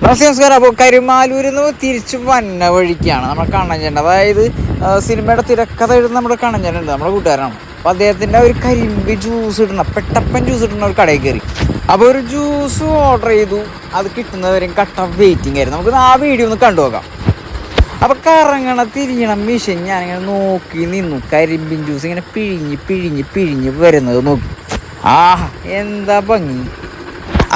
നമസ്കാരം. അപ്പോൾ കരുമാലൂരിൽ നിന്ന് തിരിച്ചു വന്ന വഴിക്കാണ് നമ്മൾ കണ്ണഞ്ചേണ്ട, അതായത് സിനിമയുടെ തിരക്കഥ എഴുതുന്ന നമ്മുടെ കണ്ണഞ്ചേനുണ്ട്, നമ്മുടെ കൂട്ടുകാരാണ്. അപ്പോൾ അദ്ദേഹത്തിൻ്റെ ഒരു കരിമ്പ് ജ്യൂസ് ഇടുന്ന പെട്ടപ്പൻ ജ്യൂസ് ഇടുന്ന ഒരു കടയിൽ കയറി. അപ്പോൾ ഒരു ജ്യൂസ് ഓർഡർ ചെയ്തു. അത് കിട്ടുന്നവരെയും കട്ട വെയിറ്റിംഗ് ആയിരുന്നു. നമുക്ക് ആ വീഡിയോ ഒന്ന് കണ്ടു നോക്കാം. അപ്പോൾ കറങ്ങണ തിരിയണം മിഷൻ ഞാനിങ്ങനെ നോക്കി നിന്നു. കരിമ്പിൻ ജ്യൂസ് ഇങ്ങനെ പിഴിഞ്ഞ് പിഴിഞ്ഞ് പിഴിഞ്ഞ് വരുന്നത് നോക്കി. ആഹാ, എന്താ ഭംഗി!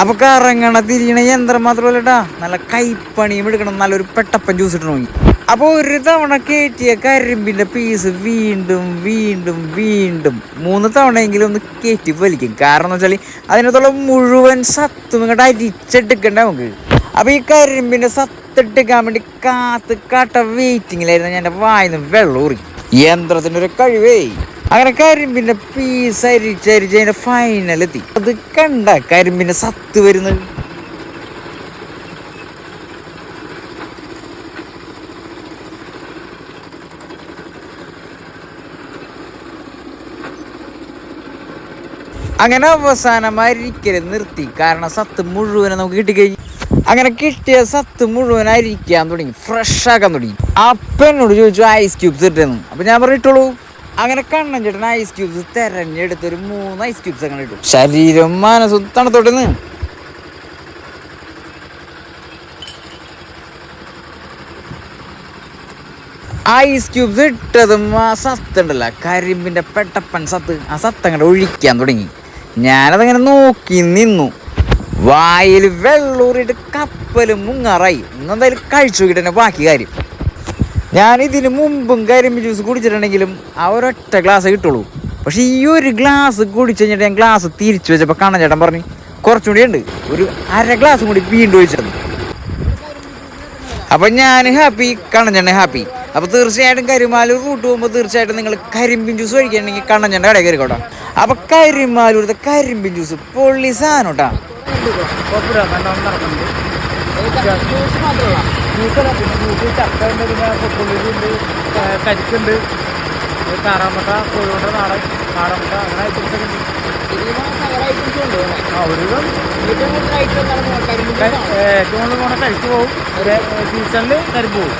അപ്പോൾ കറങ്ങണ തിരിയണ യന്ത്രം മാത്രമല്ലട്ടാ, നല്ല കൈപ്പണിയും എടുക്കണം. നല്ലൊരു പെട്ടപ്പൻ ജ്യൂസ് ഇട്ട് നോക്കി. അപ്പോൾ ഒരു തവണ കയറ്റിയ കരിമ്പിൻ്റെ പീസ് വീണ്ടും വീണ്ടും വീണ്ടും 3 തവണയെങ്കിലും ഒന്ന് കയറ്റി വലിക്കും. കാരണം എന്ന് വെച്ചാൽ അതിനകത്തുള്ള മുഴുവൻ സത്തും ഇങ്ങോട്ട് അരിച്ചെടുക്കണ്ടേ നമുക്ക്. അപ്പോൾ ഈ കരിമ്പിൻ്റെ സത്തെടുക്കാൻ വേണ്ടി കാട്ട വെയിറ്റിങ്ങിലായിരുന്നു. ഞാൻ എൻ്റെ വായിന്ന് വെള്ളം ഊറി. യന്ത്രത്തിൻ്റെ ഒരു കഴിവേ! അങ്ങനെ കരിമ്പിൻ്റെ പീസ് അരിച്ചരിച്ച് അതിൻ്റെ ഫൈനലെത്തി. അത് കണ്ട കരിമ്പിൻ്റെ സത്ത് വരുന്നത്. അങ്ങനെ അവസാനം അരിക്കല് നിർത്തി. കാരണം സത്ത് മുഴുവനും നമുക്ക് കിട്ടിക്കഴിഞ്ഞു. അങ്ങനെ കിട്ടിയ സത്ത് മുഴുവൻ അരിക്കാൻ തുടങ്ങി, ഫ്രഷ് ആക്കാൻ തുടങ്ങി. അപ്പം എന്നോട് ചോദിച്ചു ഐസ് ക്യൂബ്സ് ഇട്ടെന്ന്. അപ്പം ഞാൻ പറഞ്ഞിട്ടുള്ളൂ. അങ്ങനെ കണ്ണൻ ചേട്ടൻ ഐസ് ക്യൂബ്സ് തെരഞ്ഞെടുത്തൊരു 3 ഐസ് ക്യൂബ്സ് അങ്ങനെ ഇട്ടു. ശരീരം മനസ്സും തണുത്തോട്ടെന്ന്. ഐസ് ക്യൂബ്സ് ഇട്ടതും ആ സത്തുണ്ടല്ലോ, കരിമ്പിൻ്റെ പെട്ടപ്പൻ സത്ത്, ആ സത്ത് അങ്ങോട്ട് ഒഴിക്കാൻ തുടങ്ങി. ഞാനതങ്ങനെ നോക്കി നിന്നു. വായിൽ വെള്ളൂറിയിട്ട് കപ്പലും മുങ്ങാറായി. ഇന്നെന്തായാലും കഴിച്ചു നോക്കിയിട്ട് തന്നെ ബാക്കി കാര്യം. ഞാനിതിന് മുമ്പും കരിമ്പ് ജ്യൂസ് കുടിച്ചിട്ടുണ്ടെങ്കിലും ആ ഒരൊറ്റ ഗ്ലാസ് കിട്ടുള്ളൂ. പക്ഷെ ഈ ഒരു ഗ്ലാസ് കുടിച്ചു കഴിഞ്ഞിട്ട് ഞാൻ ഗ്ലാസ് തിരിച്ചു വെച്ചപ്പോൾ കണ്ണൻ ചേട്ടൻ പറഞ്ഞു കുറച്ചും കൂടി ഉണ്ട്, ഒരു അര ഗ്ലാസ് കൂടി വീണ്ടും ഒഴിച്ചത്. അപ്പം ഞാൻ ഹാപ്പി, കണ്ണൻ ചേട്ടൻ ഹാപ്പി. അപ്പോൾ തീർച്ചയായിട്ടും കരുമാലൂർ റൂട്ട് പോകുമ്പോൾ തീർച്ചയായിട്ടും നിങ്ങൾ കരിമ്പിൻ ജ്യൂസ് കഴിക്കുകയാണെങ്കിൽ കണ്ണൻ ചേട്ടൻ്റെ കടയിൽ കയറിക്കോട്ടെ. അപ്പോൾ കരുമാലൂരത്തെ കരിമ്പിൻ ജ്യൂസ് പൊള്ളി സാധനം കേട്ടോ. കരിക്കുണ്ട്, താറാമുട്ട, കോഴിമുട്ട, നാടൻമുട്ട, അങ്ങനെ ഐറ്റംസ് ഒക്കെ ഉണ്ട്. ഏറ്റവും കൂടുതൽ പോണ കരിക്ക് പോകും. സീസണിൽ കരിമ്പ് പോകും.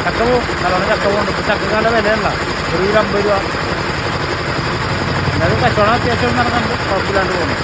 ചക്ക പോകും, നല്ലോണം ചക്ക പോകുന്നുണ്ട്. ഇപ്പോൾ ചക്കക്ക് നല്ല വിലയല്ല, ഒരു 50 രൂപ. എന്നാലും കച്ചവടം അത്യാവശ്യം നടക്കുന്നുണ്ട്, കുഴപ്പമില്ലാണ്ട് പോകുന്നു.